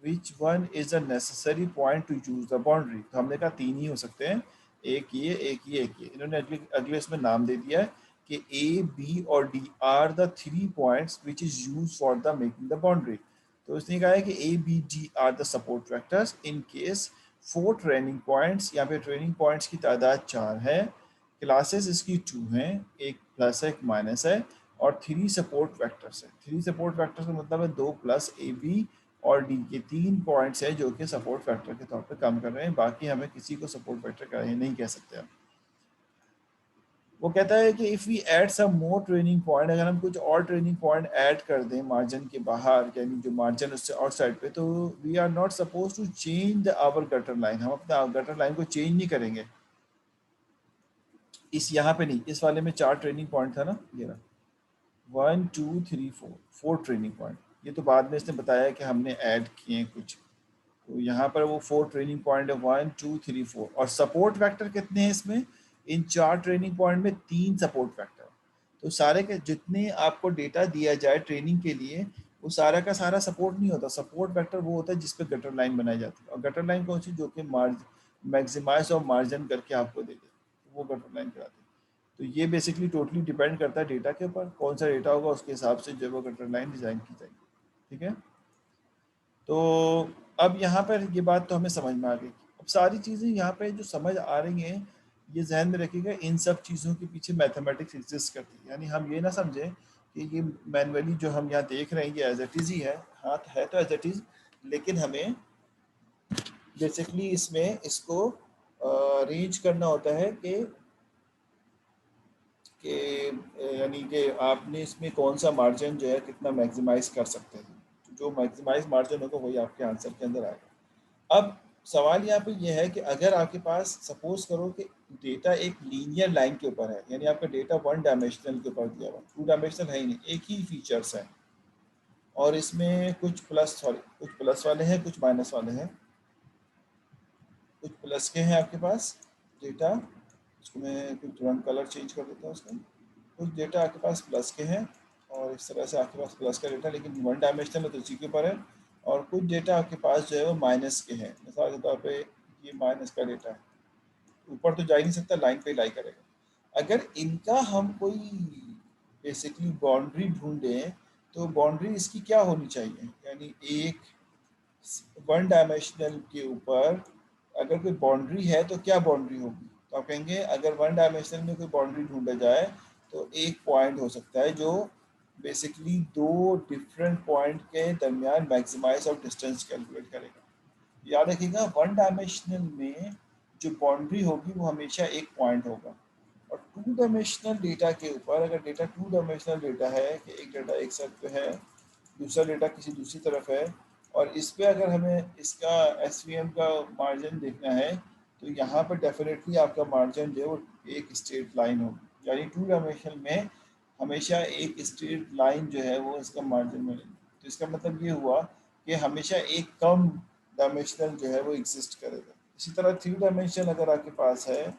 which one is a necessary point two use the boundary, तो हमने कहा 3 ही हो सकते हैं, एक ये, एक ये, एक ये। इन्होंने अगले इसमें नाम दे दिया है कि ए, बी और D are the 3 points which is use for the making the boundary. तो इसने कहा है कि A, B, D are the support vectors in case 4 training points, यहाँ पे ट्रेनिंग पॉइंट्स की तादाद 4 है, क्लासेस इसकी 2 हैं, एक प्लस है एक माइनस है, और 3 सपोर्ट वेक्टर्स है। 3 सपोर्ट वेक्टर्स का मतलब है 2 प्लस ए, बी और डी के 3 पॉइंट्स हैं जो कि सपोर्ट फैक्टर के तौर पे काम कर रहे हैं। बाकी हमें किसी को सपोर्ट फैक्टर का नहीं कह सकते हम। वो कहता है कि if we add some more training point, अगर हम कुछ और ट्रेनिंग पॉइंट ऐड कर दें मार्जिन के बाहर, यानी जो मार्जिन उससे आउटसाइड पे, तो we are not suppose to change our gutter line, हम अपना गटर लाइन को चेंज नहीं करेंगे। इस यहाँ पे नहीं, इस वाले में 4 ट्रेनिंग पॉइंट था ना, ये रहा 1 2 3 4 ट्रेनिंग पॉइंट। ये तो बाद में इसने बताया कि हमने ऐड किए हैं कुछ, तो यहाँ पर वो 4 ट्रेनिंग पॉइंट है, 1 2 3 4। और सपोर्ट वेक्टर कितने हैं इसमें? इन 4 ट्रेनिंग पॉइंट में 3 सपोर्ट वेक्टर। तो सारे के जितने आपको डेटा दिया जाए ट्रेनिंग के लिए, वो सारा का सारा सपोर्ट नहीं होता। सपोर्ट वेक्टर वो होता है जिस पे गटर लाइन बनाई जाती है, और गटर लाइन कौन सी? जो कि मैक्सिमाइज और मार्जिन करके आपको दे दे, वो गटर लाइन कहलाती है। तो ये बेसिकली टोटली डिपेंड करता है डेटा के ऊपर, कौन सा डेटा होगा उसके हिसाब से जो है वो कटर लाइन डिज़ाइन की जाएगी। ठीक है, तो अब यहाँ पर ये बात तो हमें समझ में आ गई। अब सारी चीज़ें यहाँ पे जो समझ आ रही हैं, ये जहन में रखिएगा, इन सब चीज़ों के पीछे मैथमेटिक्स एग्जिस्ट करती है। यानी हम ये ना समझें कि ये मैनुअली जो हम यहाँ देख रहे हैं ये एज इट इज़ ही है, हाँ है तो एज इट इज़, लेकिन हमें बेसिकली इसमें इसको अरेंज करना होता है कि यानी कि आपने इसमें कौन सा मार्जिन जो है कितना मैक्सिमाइज कर सकते हैं। जो मैक्सिमाइज मार्जिन होगा वही आपके आंसर के अंदर आएगा। अब सवाल यहाँ पे ये है कि अगर आपके पास सपोज करो कि डेटा एक लीनियर लाइन के ऊपर है, यानी आपका डेटा वन डायमेंशनल के ऊपर दिया हुआ, टू डायमेंशनल है ही नहीं, एक ही फीचर्स हैं और इसमें कुछ प्लस वाले हैं, कुछ माइनस वाले हैं, कुछ प्लस के हैं आपके पास डेटा, उसको मैं कुछ रंग कलर चेंज कर देता हूँ उसका, कुछ डेटा आपके पास प्लस के हैं और इस तरह से आपके पास प्लस का डेटा लेकिन वन डायमेंशनल है तो इसी के ऊपर है, और कुछ डेटा आपके पास जो है वो माइनस के हैं। मिसाल के तौर पे ये माइनस का डेटा है, ऊपर तो जा ही नहीं सकता, लाइन पे लाई करेगा। अगर इनका हम कोई बेसिकली बाउंड्री ढूंढें तो बाउंड्री इसकी क्या होनी चाहिए, यानी एक वन डायमेंशनल के ऊपर अगर कोई बाउंड्री है तो क्या बाउंड्री होगी। तो आप कहेंगे अगर वन डायमेंशनल में कोई बाउंड्री ढूंढा जाए तो एक पॉइंट हो सकता है जो बेसिकली दो डिफरेंट पॉइंट के दरमियान मैक्सिमाइज और डिस्टेंस कैलकुलेट करेगा। याद रखिएगा वन डायमेंशनल में जो बाउंड्री होगी वो हमेशा एक पॉइंट होगा, और टू डायमेंशनल डेटा के ऊपर अगर डेटा टू डायमेंशनल डेटा है कि एक डेटा एक साइड पे है, दूसरा डेटा किसी दूसरी तरफ है, और इस पे अगर हमें इसका एसवीएम का मार्जिन देखना है तो यहाँ पर डेफिनेटली आपका मार्जिन जो है वो एक स्ट्रेट लाइन होगी, यानी टू डायमेंशनल में हमेशा एक स्ट्रेट लाइन जो है वो इसका मार्जिन मिलेगी। तो इसका मतलब ये हुआ कि हमेशा एक कम डायमेंशनल जो है वो एग्जिस्ट करेगा। इसी तरह थ्री डायमेंशन अगर आपके पास है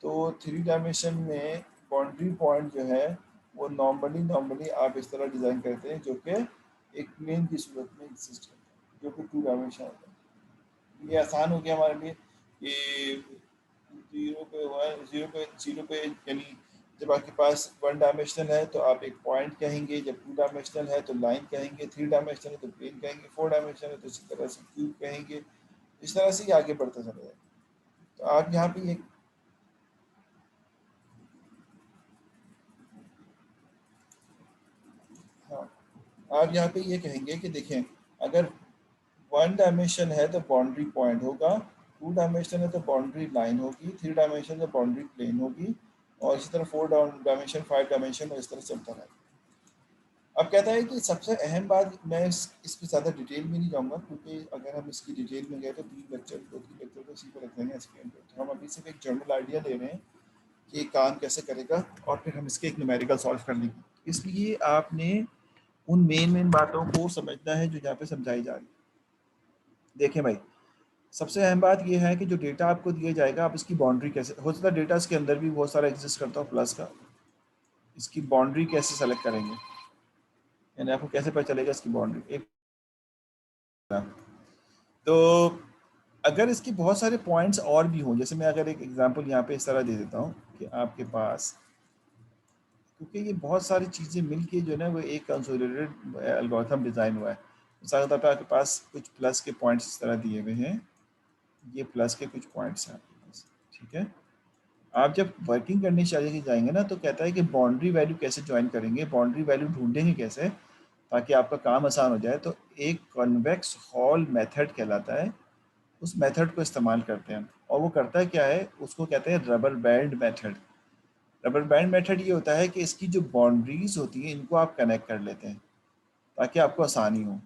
तो थ्री डायमेंशन में बाउंड्री पॉइंट जो है वो नॉर्मली आप इस तरह डिज़ाइन करते हैं जो कि एक प्लेन की सूरत में एग्जिस्ट करता है जो कि टू डायमेंशन होता है। ये आसान हो गया हमारे लिए कि जीरो पे यानी जब आपके पास वन डायमेंशनल है तो आप एक पॉइंट कहेंगे, जब टू डायमेंशनल है तो लाइन कहेंगे, थ्री डायमेंशनल है तो प्लेन कहेंगे, फोर डायमेंशनल है तो इसी तरह से क्यूब कहेंगे। इस तरह से ही आगे बढ़ते चले जाएंगे। तो आप यहाँ पे एक हाँ आप यहाँ पे ये कहेंगे कि देखें अगर वन डायमेंशन है तो बाउंड्री पॉइंट होगा, टू डायमेंशन है तो बाउंड्री लाइन होगी, थ्री डायमेंशन तो बाउंड्री प्लेन होगी, और इसी तरह फोर डायमेंशन, फाइव डायमेंशन और इस तरह चलता है। अब कहता है कि सबसे अहम बात, मैं इस पर ज़्यादा डिटेल में नहीं जाऊँगा क्योंकि अगर हम इसकी डिटेल में गए तो तीन लेक्चर, दो तीन लेक्चर तो इसी पर रख देंगे एसक्यूएल पे। तो हम अभी सिर्फ एक जनरल आइडिया ले रहे हैं कि ये काम कैसे करेगा और फिर हम इसके एक न्यूमेरिकल सॉल्व कर लेंगे। इसलिए आपने उन मेन बातों को समझना है जो यहाँ पे समझाई जा रही है। देखें भाई, सबसे अहम बात यह है कि जो डेटा आपको दिया जाएगा आप इसकी बाउंड्री कैसे, हो सकता है डेटा इसके अंदर भी बहुत सारा एग्जिस्ट करता हो प्लस का, इसकी बाउंड्री कैसे सेलेक्ट करेंगे, यानी आपको कैसे पता चलेगा इसकी बाउंड्री। एक तो अगर इसके बहुत सारे पॉइंट्स और भी हों, जैसे मैं अगर एक एग्जांपल यहाँ पे इस तरह दे देता हूँ कि आपके पास, क्योंकि ये बहुत सारी चीज़ें मिलके जो है ना वो एक कंसोलिडेटेड एल्गोरिथम डिज़ाइन हुआ है। मिसाल के तौर पर आपके पास कुछ प्लस के पॉइंट्स इस तरह दिए हुए हैं, ये प्लस के कुछ पॉइंट्स हैं आपके पास, ठीक है। आप जब वर्किंग करने चले जाएंगे ना तो कहता है कि बाउंड्री वैल्यू कैसे ज्वाइन करेंगे, बाउंड्री वैल्यू ढूंढेंगे कैसे ताकि आपका काम आसान हो जाए। तो एक कन्वेक्स हॉल मेथड कहलाता है, उस मेथड को इस्तेमाल करते हैं, और वो करता है क्या है, उसको कहते हैं rubber band method. Rubber band method ये होता है कि इसकी जो बाउंड्रीज होती हैं इनको आप कनेक्ट कर लेते हैं ताकि आपको आसानी हो।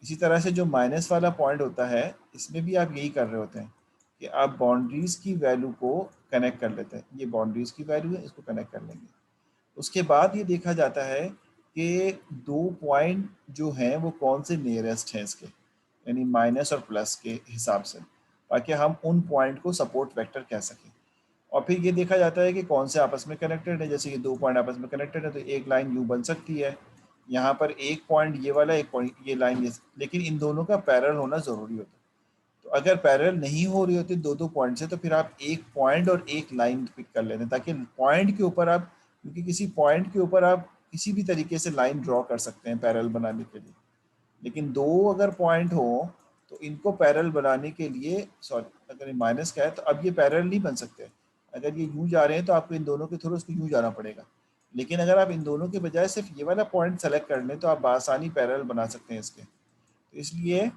इसी तरह से जो माइनस वाला पॉइंट होता है इसमें भी आप यही कर रहे होते हैं कि आप बाउंड्रीज की वैल्यू को कनेक्ट कर लेते हैं, ये बाउंड्रीज की वैल्यू है इसको कनेक्ट कर लेंगे। उसके बाद ये देखा जाता है कि दो पॉइंट जो हैं वो कौन से नियरेस्ट हैं इसके, यानी माइनस और प्लस के हिसाब से, ताकि हम उन पॉइंट को सपोर्ट वेक्टर कह सकें। और फिर ये देखा जाता है कि कौन से आपस में कनेक्टेड है, जैसे ये दो पॉइंट आपस में कनेक्टेड है तो एक लाइन यूँ बन सकती है, यहाँ पर एक पॉइंट ये वाला, एक पॉइंट ये लाइन ये, लेकिन इन दोनों का पैरेलल होना ज़रूरी होता है। तो अगर पैरेलल नहीं हो रही होती दो दो पॉइंट से, तो फिर आप एक पॉइंट और एक लाइन पिक कर लेते हैं, ताकि पॉइंट के ऊपर आप, क्योंकि किसी पॉइंट के ऊपर आप किसी भी तरीके से लाइन ड्रॉ कर सकते हैं पैरेलल बनाने के लिए। लेकिन दो अगर पॉइंट हो तो इनको पैरेलल बनाने के लिए, सॉरी अगर ये माइनस का है तो अब ये पैरेलल नहीं बन सकते। अगर ये यूं जा रहे हैं तो आपको इन दोनों के थ्रू उसको यूं जाना पड़ेगा। लेकिन अगर आप इन दोनों के बजाय सिर्फ ये वाला पॉइंट सेलेक्ट कर लें तो आप आसानी पैरेलल बना सकते हैं इसके। तो इसलिए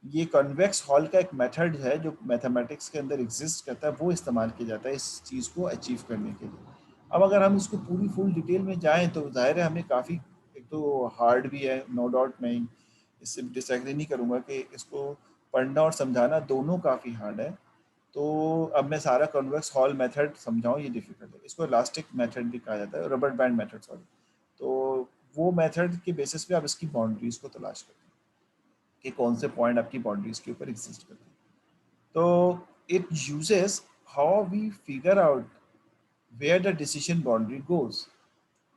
ये कन्वेक्स हॉल का एक मेथड है जो मैथमेटिक्स के अंदर एग्जिस्ट करता है, वो इस्तेमाल किया जाता है इस चीज़ को अचीव करने के लिए। अब अगर हम इसको पूरी फुल डिटेल में जाएं तो जाहिर है हमें काफ़ी, एक तो हार्ड भी है, नो डाउट, मैं इससे डिसएग्री नहीं करूँगा कि इसको पढ़ना और समझाना दोनों काफ़ी हार्ड है। तो अब मैं सारा कन्वेक्स हॉल मेथड समझाऊँ ये डिफ़िकल्ट है। इसको इलास्टिक मेथड भी कहा जाता है, रबर बैंड मेथड, सॉरी। तो वो मेथड के बेसिस पे आप इसकी बाउंड्रीज को तलाश करते हैं कि कौन से पॉइंट आपकी बाउंड्रीज के ऊपर एग्जिस्ट करते हैं। तो it uses how we figure out where the decision boundary goes.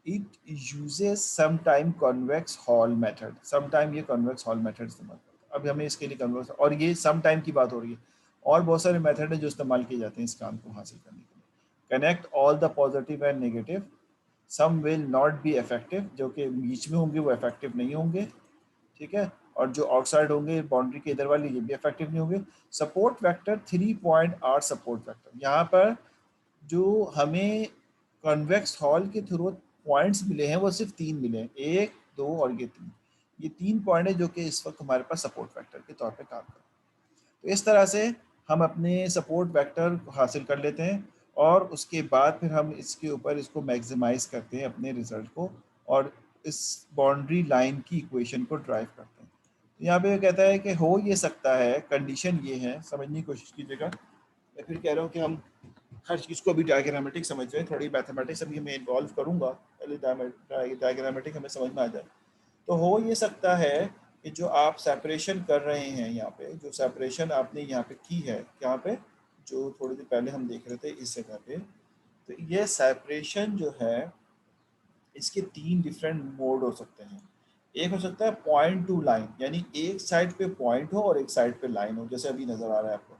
It uses sometime convex hull method, sometime ये कॉन्वेक्स हॉल मेथड इस्तेमाल करता है। अब हमें इसके लिए कन्वर्स, और ये समटाइम की बात हो रही है, और बहुत सारे मेथड है जो इस्तेमाल किए जाते हैं इस काम को हासिल करने के लिए। Connect all the positive and negative, some will not be effective, जो कि बीच में होंगे वो इफेक्टिव नहीं होंगे, ठीक है, और जो आउटसाइड होंगे बाउंड्री के इधर वाले ये भी इफेक्टिव नहीं होंगे। Support vector 3 point are support vector, यहाँ पर जो हमें कॉन्वेक्स हॉल के थ्रू पॉइंट्स मिले हैं वो सिर्फ 3 मिले हैं, 1 2 और ये 3 पॉइंट है जो कि इस वक्त हमारे पास सपोर्ट वेक्टर के तौर पे काम कर रहे हैं। तो इस तरह से हम अपने सपोर्ट वेक्टर हासिल कर लेते हैं और उसके बाद फिर हम इसके ऊपर इसको मैक्सिमाइज करते हैं अपने रिजल्ट को, और इस बाउंड्री लाइन की इक्वेशन को ड्राइव करते हैं। तो यहाँ पे कहता है कि हो ये सकता है, कंडीशन ये है, समझने की कोशिश कीजिएगा। मैं फिर कह रहा हूँ कि हम हर चीज़ को अभी डायग्रामेटिक समझ रहे हैं, थोड़ी मैथमेटिक्स अभी मैं इन्वॉल्व करूँगा, पहले डायग्रामेटिक हमें समझ में आ जाए। तो हो ये सकता है कि जो आप सेपरेशन कर रहे हैं, यहाँ पे जो सेपरेशन आपने यहाँ पे की है, यहाँ पे जो थोड़ी देर पहले हम देख रहे थे इस जगह पे, तो ये सेपरेशन जो है इसके 3 डिफरेंट मोड हो सकते हैं। एक हो सकता है पॉइंट टू लाइन, यानी एक साइड पे पॉइंट हो और एक साइड पे लाइन हो, जैसे अभी नज़र आ रहा है आपको।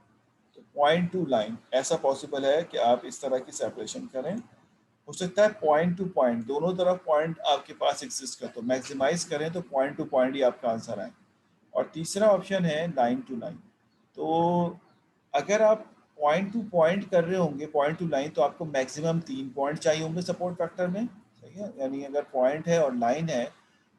तो पॉइंट टू लाइन ऐसा पॉसिबल है कि आप इस तरह की सेपरेशन करें। हो सकता है पॉइंट टू पॉइंट, दोनों तरफ पॉइंट आपके पास एग्जिस्ट कर, तो मैक्सिमाइज करें तो पॉइंट टू पॉइंट ही आपका आंसर आए। और तीसरा ऑप्शन है लाइन टू लाइन। तो अगर आप पॉइंट टू पॉइंट कर रहे होंगे, पॉइंट टू लाइन, तो आपको मैक्सिमम 3 पॉइंट चाहिए होंगे सपोर्ट फैक्टर में, सही है, यानी अगर पॉइंट है और लाइन है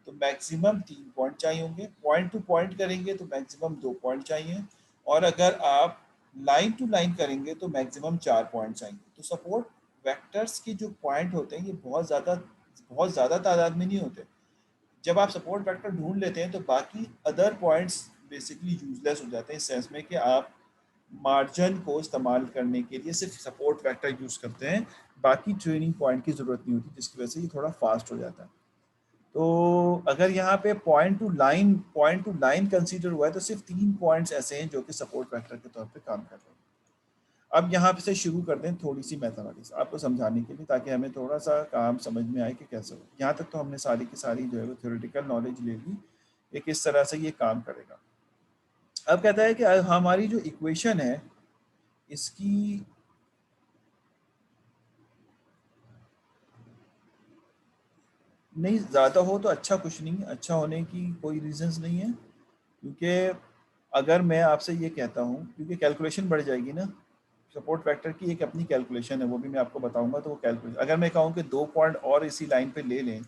तो मैक्सिमम 3 पॉइंट चाहिए होंगे। पॉइंट टू पॉइंट करेंगे तो मैक्सिमम 2 पॉइंट चाहिए, और अगर आप लाइन टू लाइन करेंगे तो मैक्सिमम 4 पॉइंट चाहिए। तो सपोर्ट वेक्टर्स के जो पॉइंट होते हैं ये बहुत ज़्यादा तादाद में नहीं होते। जब आप सपोर्ट वेक्टर ढूंढ लेते हैं तो बाकी अदर पॉइंट्स बेसिकली यूजलेस हो जाते हैं, इस सेंस में कि आप मार्जिन को इस्तेमाल करने के लिए सिर्फ सपोर्ट वेक्टर यूज़ करते हैं, बाकी ट्रेनिंग पॉइंट की ज़रूरत नहीं होती, जिसकी वजह से ये थोड़ा फास्ट हो जाता है। तो अगर यहाँ पे पॉइंट टू लाइन कंसीडर हुआ है तो सिर्फ 3 पॉइंट्स ऐसे हैं जो कि सपोर्ट वेक्टर के तौर पे काम कर रहे हैं। अब यहाँ पे से शुरू करते हैं थोड़ी सी मैथमेटिक्स आपको समझाने के लिए, ताकि हमें थोड़ा सा काम समझ में आए कि कैसे हो। यहाँ तक तो हमने सारी की सारी जो है वो थ्योरेटिकल नॉलेज ले ली कि किस तरह से ये काम करेगा। अब कहता है कि हमारी जो इक्वेशन है इसकी नहीं ज़्यादा हो तो अच्छा, कुछ नहीं, अच्छा होने की कोई रीजंस नहीं है, क्योंकि अगर मैं आपसे ये कहता हूँ, क्योंकि कैलकुलेशन बढ़ जाएगी ना, सपोर्ट वेक्टर की एक अपनी कैलकुलेशन है, वो भी मैं आपको बताऊंगा। तो वो कैलकुलेशन अगर मैं कहूँ कि 2 पॉइंट और इसी लाइन पे ले लें,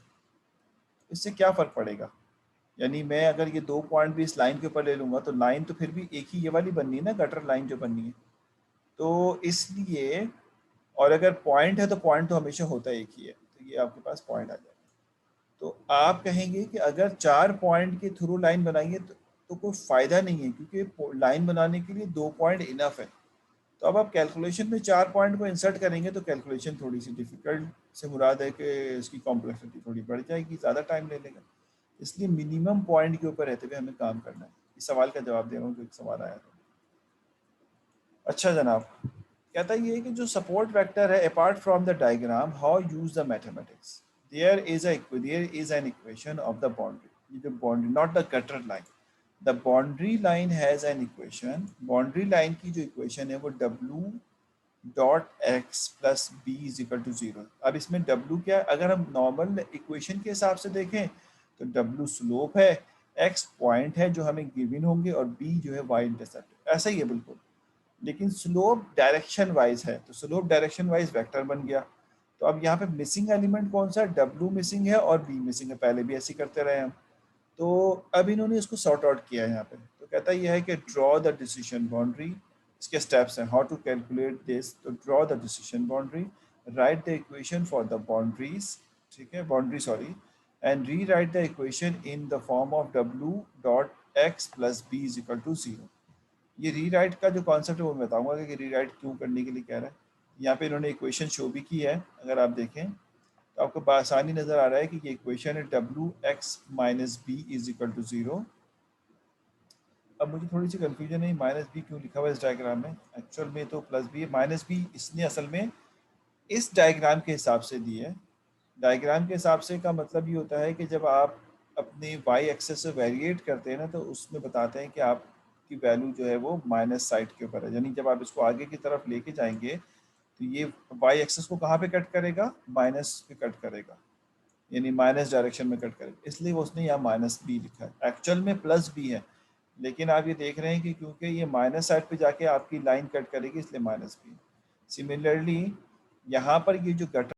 इससे क्या फ़र्क पड़ेगा? यानी मैं अगर ये 2 पॉइंट भी इस लाइन के ऊपर ले लूँगा तो लाइन तो फिर भी एक ही ये वाली बननी है ना, गटर लाइन जो बननी है। तो इसलिए, और अगर पॉइंट है तो पॉइंट तो हमेशा होता है एक ही है, तो ये आपके पास पॉइंट आ जाएगा। तो आप कहेंगे कि अगर 4 पॉइंट के थ्रू लाइन बनाइए तो कोई फ़ायदा नहीं है, क्योंकि लाइन बनाने के लिए 2 पॉइंट इनफ है। तो अब आप कैलकुलेशन में 4 पॉइंट को इंसर्ट करेंगे तो कैलकुलेशन थोड़ी सी डिफ़िकल्ट से मुराद है कि इसकी कॉम्प्लेक्सिटी थोड़ी बढ़ जाएगी, ज़्यादा टाइम ले लेगा। इसलिए मिनिमम पॉइंट के ऊपर रहते हुए हमें काम करना है। इस सवाल का जवाब दे रहा हूँ जो एक सवाल आया था। अच्छा जनाब, कहता ये है कि जो सपोर्ट वेक्टर है, apart from the diagram how use the mathematics, there is an equation of the boundary, ये जो boundary, not the cutter line, the boundary line has an equation, boundary line की जो इक्वेशन है वो W dot x plus b is equal to zero. अब इसमें W क्या है, अगर हम नॉर्मल इक्वेशन के हिसाब से देखें तो W स्लोप है, X पॉइंट है जो हमें गिवन होंगे और B जो है Y इंटरसेप्ट, ऐसा ही है बिल्कुल। लेकिन स्लोप डायरेक्शन वाइज है, तो स्लोप डायरेक्शन वाइज वेक्टर बन गया। तो अब यहाँ पे मिसिंग एलिमेंट कौन सा है, W मिसिंग है और B मिसिंग है, पहले भी ऐसे करते रहे हम। तो अब इन्होंने इसको सॉर्ट आउट किया है यहाँ पे। तो कहता यह है कि ड्रॉ द डिसीजन बाउंड्री, इसके स्टेप्स हैं हाउ टू कैलकुलेट दिस। तो draw the decision boundary, write the equation for the boundaries, ठीक है, boundary sorry, and rewrite the equation in the form of W dot x plus b is equal to zero. ये री right का जो concept है वो मैं बताऊंगा कि री राइट क्यों करने के लिए कह रहा है। यहाँ पे इन्होंने इक्वेशन शो भी की है, अगर आप देखें तो आपको बआसानी नज़र आ रहा है कि ये इक्वेशन है W x minus b is equal to zero. अब मुझे थोड़ी सी कन्फ्यूजन है माइनस बी क्यों लिखा हुआ है इस डायग्राम में, एक्चुअल में तो प्लस बी है, माइनस बी इसने असल में इस डायग्राम के हिसाब से दी है। डायग्राम के हिसाब से का मतलब ये होता है कि जब आप अपने वाई एक्सेस से वेरिएट करते हैं ना, तो उसमें बताते हैं कि आपकी वैल्यू जो है वो माइनस साइड के ऊपर है, यानी जब आप इसको आगे की तरफ लेके जाएंगे तो ये वाई एक्सेस को कहाँ पे कट करेगा, माइनस पे कट करेगा, यानी माइनस डायरेक्शन में कट करेगा, इसलिए वो उसने यहाँ माइनस बी लिखा है, एक्चुअल में प्लस बी है। लेकिन आप ये देख रहे हैं कि क्योंकि ये माइनस साइड पे जाके आपकी लाइन कट करेगी इसलिए माइनस बी। सिमिलरली यहाँ पर ये जो गटर